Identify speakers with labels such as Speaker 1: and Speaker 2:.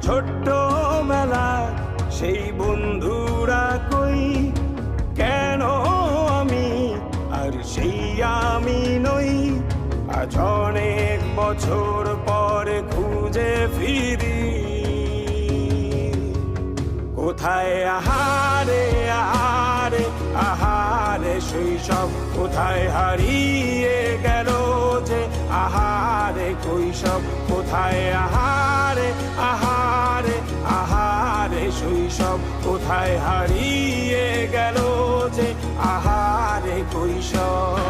Speaker 1: ছোট্ট মেলা সেই বন্ধুরা কই, কেন আমি আর সেই আমি নই। আজ অনেক বছর পরে খুঁজে ফিরি, কোথায় আহারে আহারে আহারে শৈশব, কোথায় হারিয়ে গেল যে আহারে কৈশব। কোথায় আহারে আহারে আহারে শৈশব, কোথায় হারিয়ে গেল যে আহারে কৈশব।